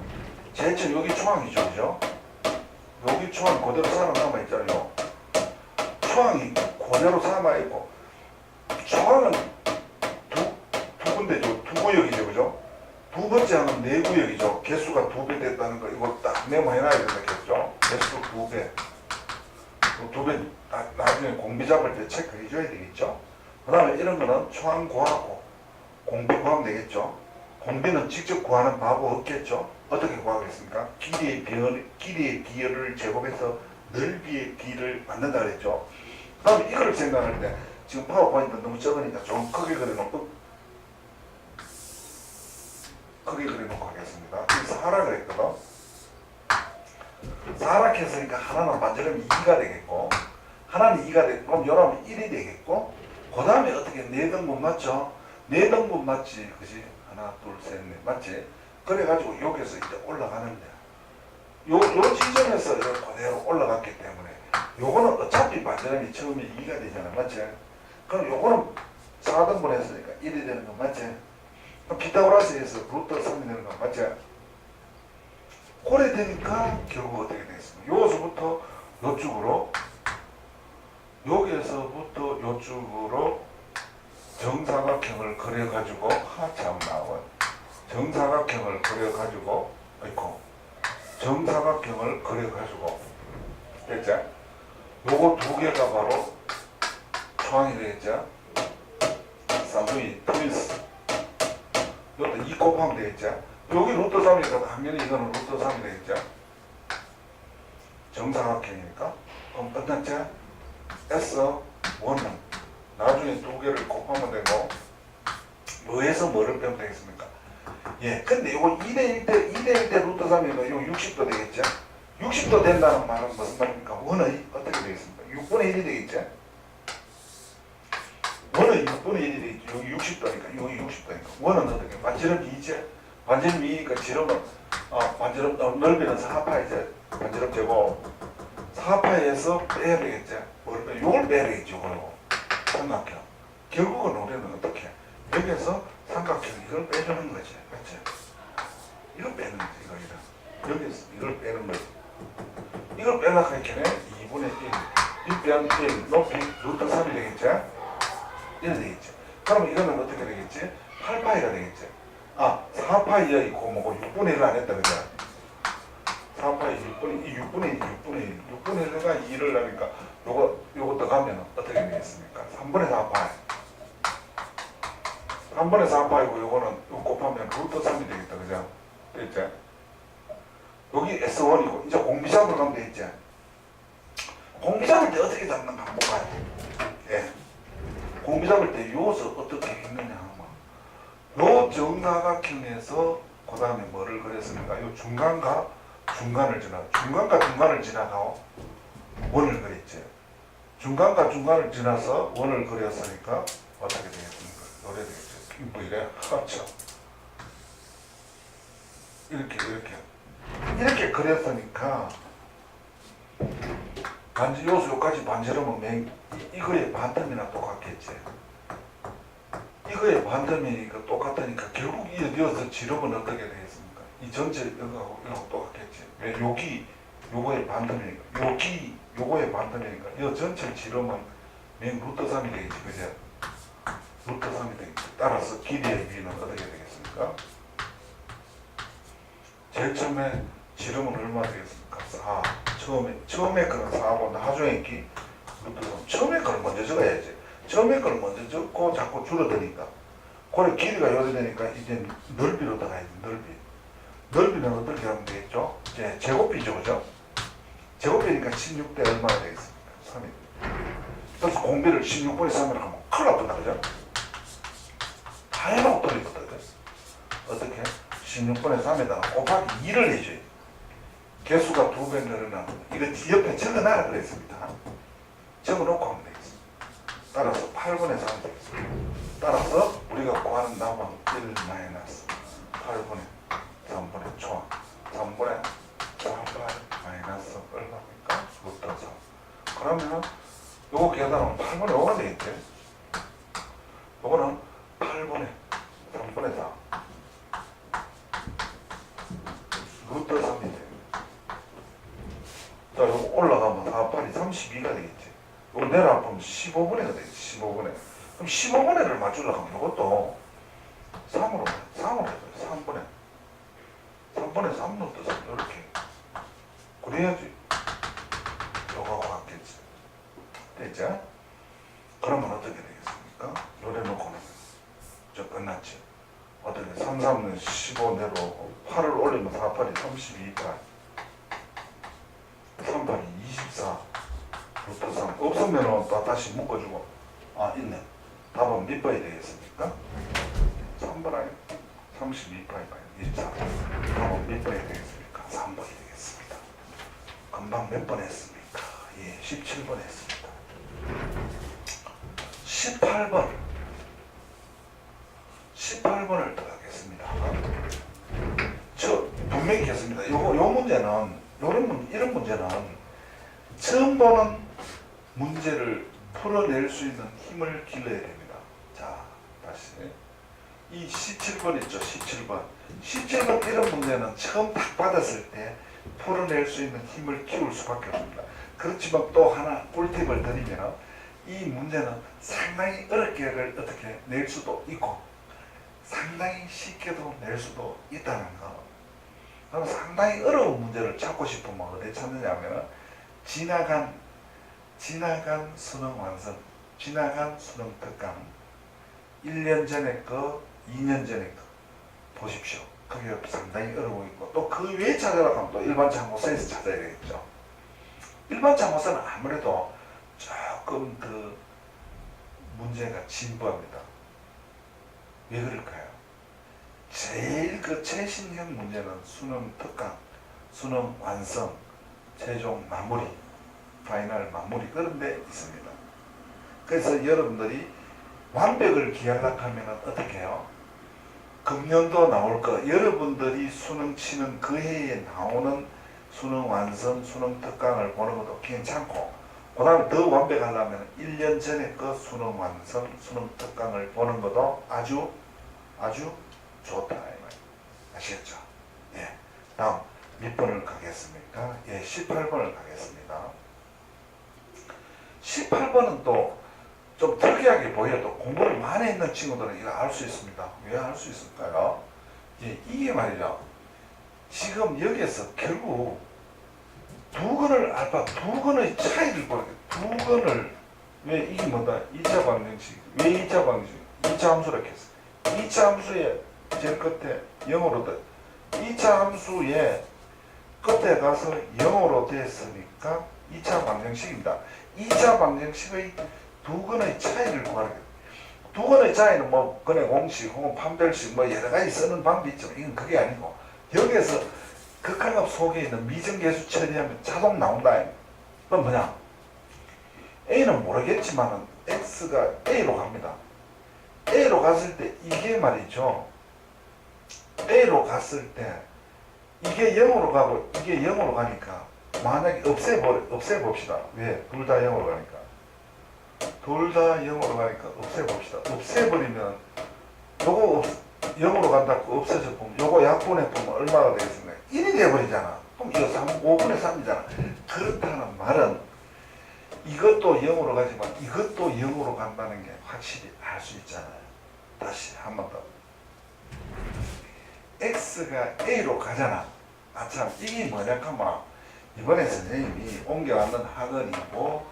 제일 처음 여기 초항이죠 그죠? 여기 초항 그대로 살아남아 있잖아요. 초항이 그대로 살아있고 초항은 두 군데죠. 두 구역이죠 그죠? 두 번째 항은 네 구역이죠. 개수가 2배 됐다는 거 이거 딱 메모해놔야 되겠죠. 개수 2배 2배 나중에 공비 잡을 때 체크해줘야 되겠죠. 그 다음에 이런 거는 초항 구하고 공비 구하면 되겠죠. 공비는 직접 구하는 방법 없겠죠. 어떻게 구하겠습니까? 길이의 비열을 제곱해서 넓이의 비를 만든다 그랬죠. 그 다음에 이걸 생각할 때 지금 파워포인트 너무 적으니까 좀 크게 그려놓고 하겠습니다. 여기서 하라 그랬거든. 사락했으니까 하나는 반지름이 2가 되겠고 하나는 2가 되고 그럼 요라면 1이 되겠고 그 다음에 어떻게 4등분 맞죠? 4등분 맞지 그지? 하나 둘셋넷 맞지? 그래가지고 여기서 이제 올라가는데 요 지점에서 그대로 올라갔기 때문에 요거는 어차피 반지름이 처음에 2가 되잖아 맞지? 그럼 요거는 4등분 했으니까 1이 되는 거 맞지? 그럼 피타고라스에서 루트 3이 되는 거 맞지? 그래 되니까 결국 어떻게 되겠습니까? 여기서부터 요쪽으로 여기에서부터 요쪽으로 정사각형을 그려가지고 하참 나온 정사각형을 그려가지고 아이고 정사각형을 그려가지고 됐죠? 요거 두 개가 바로 초항이 되겠죠? 쌍둥이 트윈스 요것도 2 곱하면 되겠죠? 여기 루트 3이니까 당연히 이거는 루트 3이 되겠죠? 정사각형이니까 그럼 끝났죠? S1은 나중에 두 개를 곱하면 되고 뭐에서 뭐를 빼면 되겠습니까? 예, 근데 이거 2대1 대 루트 3이면 이거 60도 되겠죠? 60도 된다는 말은 무슨 말입니까? 원의 어떻게 되겠습니까? 6분의 1이 되겠죠? 원의 6분의 1이 되겠죠? 여기 60도니까 여기 60도니까 원은 어떻게? 반지름 2죠? 반지름 2니까 지름은 반지름 넓이는 4파이죠? 반지름 제곱 4파에서 빼야 되겠죠? 뭘 빼? 요걸 빼야 되겠죠? 그리고 삼각형 결국은 우리는 어떻게? 여기에서 삼각형 이걸 빼주는 거지 맞지? 이걸 빼는 거지 이거 여기서 이걸 빼는 거지 이걸 빼려고 했겠네 2분의 1 1변 1 높이 루트 3이 되겠죠? 이래 되겠죠? 그럼 이거는 어떻게 되겠지? 8파이가 되겠죠? 4파이에 있고 뭐고 6분의 1을 안 했다 그죠? 4파이 6분의 1가 2를 하니까 요거 더가면 어떻게 되겠습니까? 3분의 4파이 3분의 4파이고 요거는 요 곱하면 루트 3이 되겠다 그죠? 됐지? 여기 S1이고 이제 공비 잡으러 가면 되겠지? 공비 잡을 때 어떻게 잡는가 한번 볼까요? 예. 공비 잡을 때 요것을 어떻게 했느냐 하면 요 정사각형에서 그 다음에 뭐를 그렸습니까? 요 중간과 중간을 지나가고 원을 그렸지. 중간과 중간을 지나서 원을 그렸으니까 어떻게 되겠습니까? 노래 되겠죠. 뭐 이래? 그렇죠. 이렇게 그렸으니까 반지 요수 요까지 반지르면 이 거의 반텀이나 똑같겠지. 이거의 반대면이니까 똑같으니까 결국 이어서 지름은 어떻게 되겠습니까? 이 전체 이거하고 똑같겠지. 왜 요거의 반대면이니까 요거의 반대면이니까 이 전체 지름은 맨 루트 3이 되겠지, 그죠? 루트 3이 되겠지. 따라서 길이의 비는 어떻게 되겠습니까? 제일 처음에 지름은 얼마 되겠습니까? 4. 처음에 거는 4고 나중에 기 루트 3. 처음에 거는 먼저 적어야지. 처음에 걸 먼저 적고 자꾸 줄어드니까 그래 길이가 요래 되니까 이제 넓이로 들어가야지. 넓이는 어떻게 하면 되겠죠? 이제 제곱비죠, 그죠? 제곱비니까 16대 얼마가 되겠습니까? 3이. 그래서 공비를 16분의 3으로 하면 큰일 나쁘다, 그죠? 다 해놓고 떨리거든. 어떻게? 16분의 3에다가 곱하기 2를 해줘야 돼. 개수가 2배 늘어나면 이거 옆에 적어놔라 그랬습니다. 적어놓고 하면 되겠습니다. 따라서 8분의 3이 되겠습니다. 따라서 우리가 구하는 답은 1 마이너스 8분의 3분의 초 3분의 4 마이너스 얼마입니까? 루트 3. 그러면 요거 계산하면 8분의 5가 되겠지? 요거는 8분의 3분의 4 루트 3이 됩니다. 자, 요거 올라가면 4, 8이 32가 되겠지? 요거 내려가면 15분의가 되겠지, 15분의. 그럼 15분의를 맞추려고 하면 이것도 3으로 해줘요. 3분의 3 루트 3, 이렇게. 그래야지. 요거하고 같겠지. 됐죠? 그러면 어떻게 되겠습니까? 요래 놓고는 저 끝났지. 어떻게 3, 3은 15 내려오고 8을 올리면 4, 8이 32, 8 3, 8이 24 루트 3 없으면 다시 묶어주고 있네. 답은 몇 번이 되겠습니까? 3번 아니에요? 32파이 24 답은 몇 번이 되겠습니까? 3번이 되겠습니다. 금방 몇 번 했습니까? 예, 17번 했습니다. 18번을 들어가겠습니다. 저 분명히 했습니다. 요 문제는 이런 문제는 처음 보는 문제를 풀어낼 수 있는 힘을 길러야 됩니다. 자, 다시 이 17번 있죠. 17번 이런 문제는 처음 딱 받았을 때 풀어낼 수 있는 힘을 키울 수밖에 없습니다. 그렇지만 또 하나 꿀팁을 드리면 이 문제는 상당히 어렵게를 어떻게 낼 수도 있고 상당히 쉽게도 낼 수도 있다는 거. 그럼 상당히 어려운 문제를 찾고 싶으면 어디 찾느냐면 지나간 수능 완성, 지나간 수능 특강 1년 전에 거, 2년 전에 거 보십시오. 그게 상당히 어려워 있고 또 그 외에 찾으려고 하면 또 일반 참고서에서 찾아야 되겠죠. 일반 참고서는 아무래도 조금 더 문제가 진부합니다. 왜 그럴까요? 제일 그 최신형 문제는 수능 특강, 수능 완성, 최종 마무리, 파이널 마무리 그런 데 있습니다. 그래서 여러분들이 완벽을 기하려고 하면 어떻게 해요? 금년도 나올 거 여러분들이 수능 치는 그 해에 나오는 수능 완성, 수능 특강을 보는 것도 괜찮고 그 다음에 더 완벽하려면 1년 전에 그 수능 완성, 수능 특강을 보는 것도 아주 좋다. 아시겠죠? 예. 다음 몇 번을 가겠습니까? 예, 18번을 가겠습니다. 18번은 또 좀 특이하게 보여도 공부를 많이 했는 친구들은 이거 알 수 있습니다. 왜 알 수 있을까요? 예, 이게 말이죠. 지금 여기에서 결국 두 근을 알파 두 근의 차이를 보는 거예요. 두 근을 왜 이게 뭐다? 2차 방정식. 왜 2차 방정식? 2차 함수라 했어. 2차 함수의 제일 끝에 0으로 돼. 2차 함수의 끝에 가서 0으로 됐으니까 2차 방정식입니다. 2차 방정식의 두 근의 차이를 구하는 거예요. 두 근의 차이는 뭐 근의 공식 혹은 판별식 뭐 여러 가지 쓰는 방법이 있죠. 이건 그게 아니고 여기에서 극한값 속에 있는 미정계수 처리하면 자동 나온다. 그럼 뭐냐? A는 모르겠지만은 X가 A로 갑니다. A로 갔을 때 이게 말이죠. A로 갔을 때 이게 0으로 가고 이게 0으로 가니까 만약에 없애봅시다. 왜? 둘 다 0으로 가니까. 둘 다 0으로 가니까 없애봅시다. 없애버리면 요거 0으로 간다고 없어져 보면 요거 약분해 보면 얼마가 되겠습니까? 1이 돼버리잖아. 그럼 이거 5분의 3이잖아. 그렇다는 말은 이것도 0으로 가지만 이것도 0으로 간다는 게 확실히 알 수 있잖아요. 다시 한 번 더. X가 A로 가잖아. 아 참 이게 뭐냐 하면 이번에 선생님이 옮겨왔는 학원이고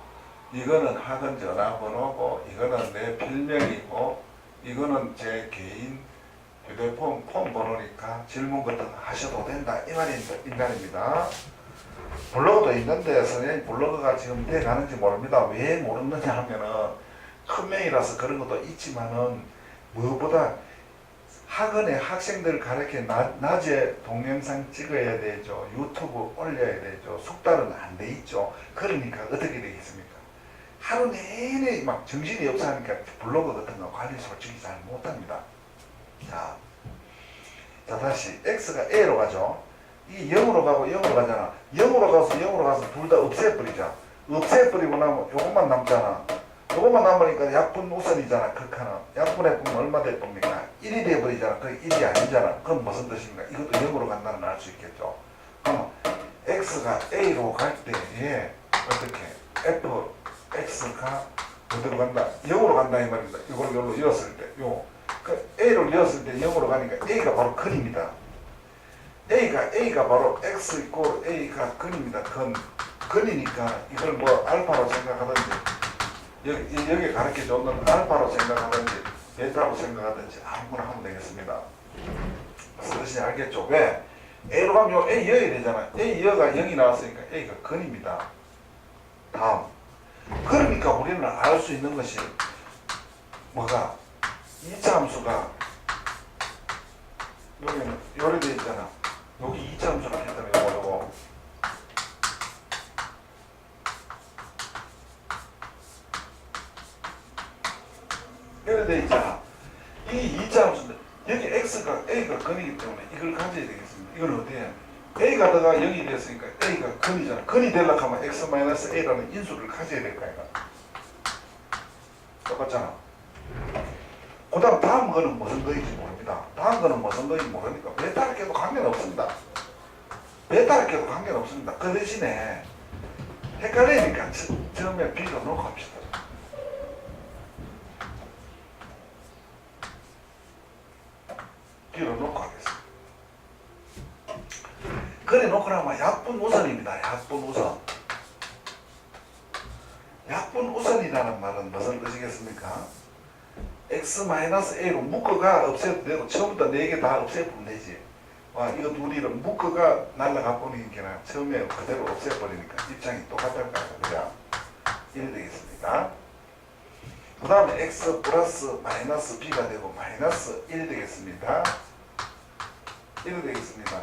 이거는 학원 전화번호고 이거는 내 필명이고 이거는 제 개인 휴대폰 폰 번호니까 질문 같은 거 하셔도 된다 이 말입니다. 블로그도 있는데 선생님 블로그가 지금 돼가는지 모릅니다. 왜 모르느냐 하면은 큰 명이라서 그런 것도 있지만은 무엇보다 학원에 학생들 가르쳐 낮에 동영상 찍어야 되죠. 유튜브 올려야 되죠. 숙달은 안 돼 있죠. 그러니까 어떻게 되겠습니까? 하루 내내 막 정신이 없어 하니까 블로그 같은 거 관리 솔직히 잘 못합니다. 자 다시 X가 A로 가죠. 이게 0으로 가고 0으로 가잖아. 0으로 가서 둘 다 없애버리자. 없애버리고 나면 요것만 남잖아. 요것만 남으니까 약분 우선이잖아. 극하는 약분해 보면 얼마 될 겁니까? 1이 돼버리잖아. 그게 1이 아니잖아. 그럼 무슨 뜻입니까? 이것도 0으로 간다는 걸 알 수 있겠죠. 그럼 X가 A로 갈 때에 어떻게 Fx가 어디로 간다? 0으로 간다 이 말입니다. 이걸 여기로 이었을 때 그 A를 이었을 때 0으로 가니까 A가 바로 근입니다. A가 바로 X 이꼴 A가 근입니다. 근이니까 이걸 뭐 알파로 생각하든지 여기 가르쳐줬는 알파로 생각하든지 베타로 생각하든지 아무거나 하면 되겠습니다. 무슨 뜻인지 알겠죠? 왜? A로 가면 A 여야 되잖아. A 여가 0이 나왔으니까 A가 근입니다. 다음. 그러니까 우리는 알 수 있는 것이 뭐가 2차 함수가 여기는 요래 돼 있잖아. 여기 2차 함수를 했다면 요거 요래 돼 있잖아. 이 2차 함수인데 여기 A가 근이기 때문에 이걸 가져야 되겠습니다. 이건 어디에? A가 더가 0이 됐으니까 A가 근이잖아. 근이 되려고 하면 X-A라는 인수를 가져야 될 거야. 똑같잖아. 그 다음 거는 무슨 거인지 모릅니다. 다음 거는 무슨 거인지 모르니까 베타를 껴도 관계는 없습니다. 베타를 껴도 관계는 없습니다. 그 대신에 헷갈리니까 처음에 B로 놓고 합시다. B로 놓고 하겠습니다. 그래 놓고 나면 약분 우선입니다. 약분 우선. 약분 우선이라는 말은 무슨 뜻이겠습니까? X-A로 묶어가 없애도 되고 처음부터 4개 다 없애보면 되지. 와 이거 둘이를 묶어가 날라가 버리니까 처음에 그대로 없애버리니까 입장이 똑같을 거야. 그죠? 이래 되겠습니까? 그 다음에 X 플러스 마이너스 B가 되고 마이너스 1 되겠습니다. 이래 되겠습니다.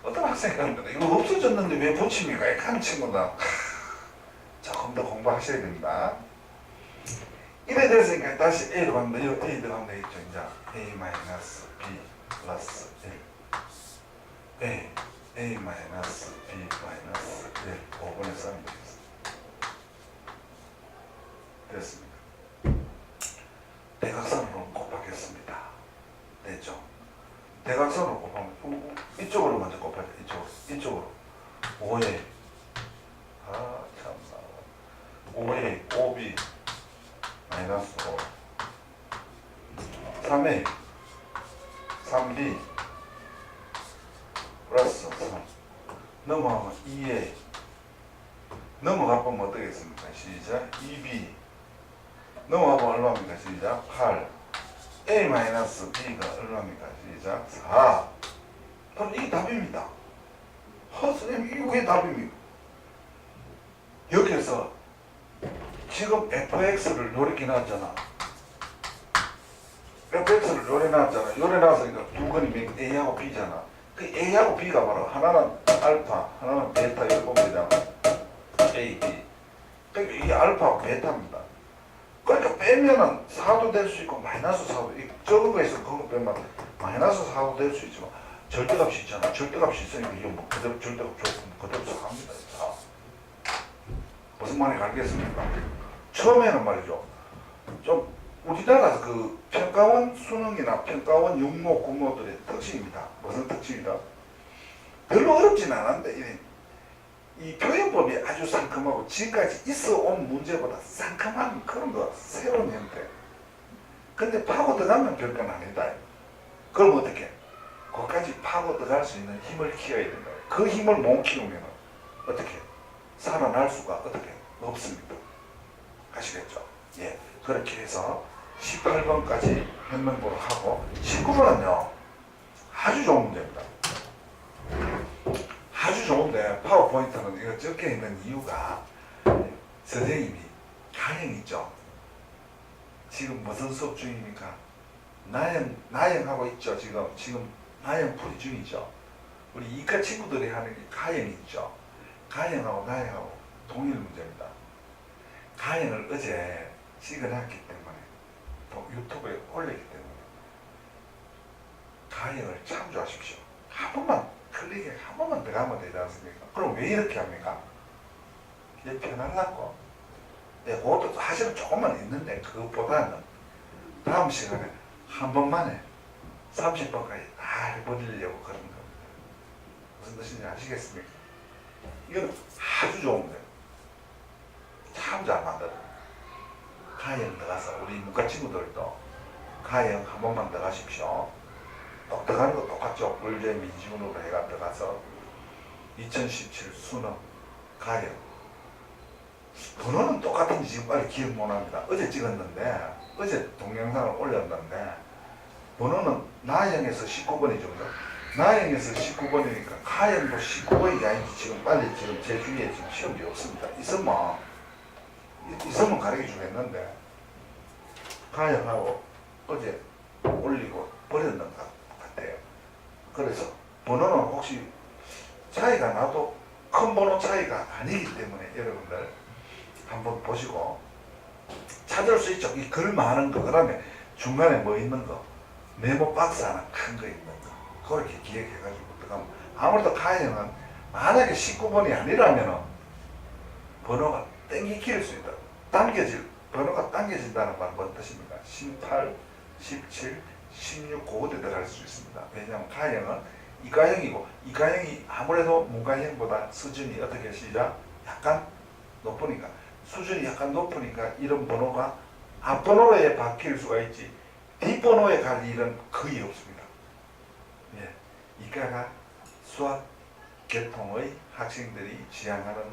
어떤 학생이 그러는데 이거 없어졌는데 왜 붙입니까? 약한 친구다. 조금 더 공부하셔야 됩니다. 이래 됐으니까 다시 A로 가면 돼요. A 들어가면 되겠죠. 이제 A 마이너스 B 플러스 1 A 마이너스 B 마이너스 1 5분의 3이 되겠습니다. 됐습니다. 대각선으로 곱하겠습니다. 됐죠? 대각선으로 곱하면 이쪽으로 먼저 곱하죠. 이쪽으로 5A 참나 5A 5B 마이너스 5 3A 3b 플러스 3 넘어가면 2a 넘어가 보면 어떻겠습니까? 시작. 2b 넘어가 보면 얼마입니까? 시작. 8 a 마이너스 b가 얼마입니까? 시작. 4 그럼 이게 답입니다. 선생님 이게 왜 답입니까? 여기에서 지금 fx를 요렇게 놨잖아. fx를 요래 놨잖아. 요래 놨으니까 두 건이 a하고 b잖아. 그 a하고 b가 바로 하나는 알파, 하나는 베타 이렇게 보면 되잖아. a, b. 그러니까 이게 알파하고 베타입니다. 그러니까 빼면은 4도 될 수 있고 마이너스 4도 이 적은 거에서 그거 빼면 마이너스 4도 될 수 있지만 절대값이 있잖아. 절대값이 있으니까 이게 뭐 그대로 절대값 좋으면 그대로 4입니다. 4. 무슨 말인지 알겠습니까? 처음에는 말이죠. 좀 우리나라 그 평가원 수능이나 평가원 육모, 구모들의 특징입니다. 무슨 특징이다? 별로 어렵진 않은데 이 표현법이 아주 상큼하고 지금까지 있어 온 문제보다 상큼한 그런 거 새로운 형태. 근데 파고 들어가면 별건 아니다. 그럼 어떻게? 거기까지 파고 들어갈 수 있는 힘을 키워야 된다. 그 힘을 못 키우면 어떻게? 살아날 수가 어떻게? 없습니다. 아시겠죠? 예. 그렇게 해서 18번까지 현명보를 하고 19번은요 아주 좋은 문제입니다. 아주 좋은데 파워포인트는 이거 적혀 있는 이유가 선생님이 가형 있죠. 지금 무슨 수업 중입니까? 나형하고 있죠. 지금 나형 풀이 중이죠. 우리 이과 친구들이 하는 게 가형이 있죠. 가형하고 나형하고 동일 문제입니다. 가형을 어제 찍어놨기 때문에 또 유튜브에 올렸기 때문에 가형을 참조하십시오. 한 번만 클릭에 한 번만 들어가면 되지 않습니까? 그럼 왜 이렇게 합니까? 이제 편하려고. 네, 그것도 사실은 조금만 있는데 그것보다는 다음 시간에 한 번만에 30번까지 다 해버리려고 그런 겁니다. 무슨 뜻인지 아시겠습니까? 이건 아주 좋은데 참 잘 만들어요. 가형 들어가서 우리 문과 친구들도 가형 한 번만 들어가십시오. 또 들어가는 거 똑같죠. 물제 민지문으로 해가 들어가서 2017 수능 가형 번호는 똑같은지 지금 빨리 기억 못합니다. 어제 찍었는데 어제 동영상을 올렸는데 번호는 나형에서 19번이죠. 나형에서 19번이니까 가형도 19번이 아닌지 지금 빨리 지금 제 주위에 지금 시험이 없습니다. 있으면 가르쳐 주겠는데 가형하고 어제 올리고 버렸는 것 같아요. 그래서 번호는 혹시 차이가 나도 큰 번호 차이가 아니기 때문에 여러분들 한번 보시고 찾을 수 있죠. 이 글 많은 거, 그다음에 중간에 뭐 있는 거, 메모 박스 하나 큰 거 있는 거, 그렇게 기억해가지고 들어가면 아무래도 가형은 만약에 19번이 아니라면은 번호가 땡기킬 수 있다. 번호가 당겨진다는 말은 뭔 뜻입니까? 18, 17, 16 그것에 들어갈 수 있습니다. 왜냐하면 가형은 이가형이고 이가형이 아무래도 문가형보다 수준이 어떻게 시작? 약간 높으니까 수준이 약간 높으니까 이런 번호가 앞번호에 바뀔 수가 있지 뒷번호에 갈 일은 거의 없습니다. 예, 이과가 수학 계통의 학생들이 지향하는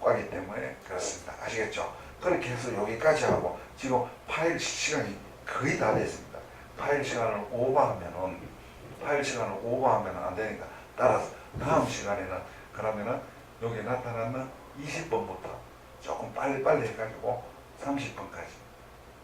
과이기 때문에 그렇습니다. 아시겠죠? 그렇게 해서 여기까지 하고 지금 파일 시간이 거의 다 됐습니다. 파일 시간을 오버하면은 안 되니까 따라서 다음 시간에는 그러면은 여기 나타나는 20번부터 조금 빨리 해가지고 30번까지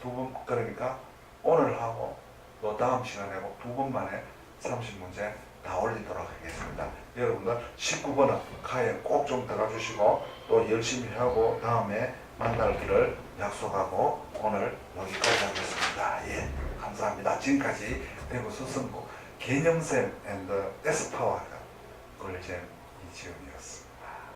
두 번, 그러니까 오늘 하고 또 다음 시간에 하고 두 번 만에 30문제 다 올리도록 하겠습니다. 여러분들 19번은 가에 꼭 좀 들어주시고 또 열심히 하고 다음에 만나기를 약속하고 오늘 여기까지 하겠습니다. 예, 감사합니다. 지금까지 대구 수성고 개념쌤 앤드 S파워학과 골잼 이지훈이었습니다.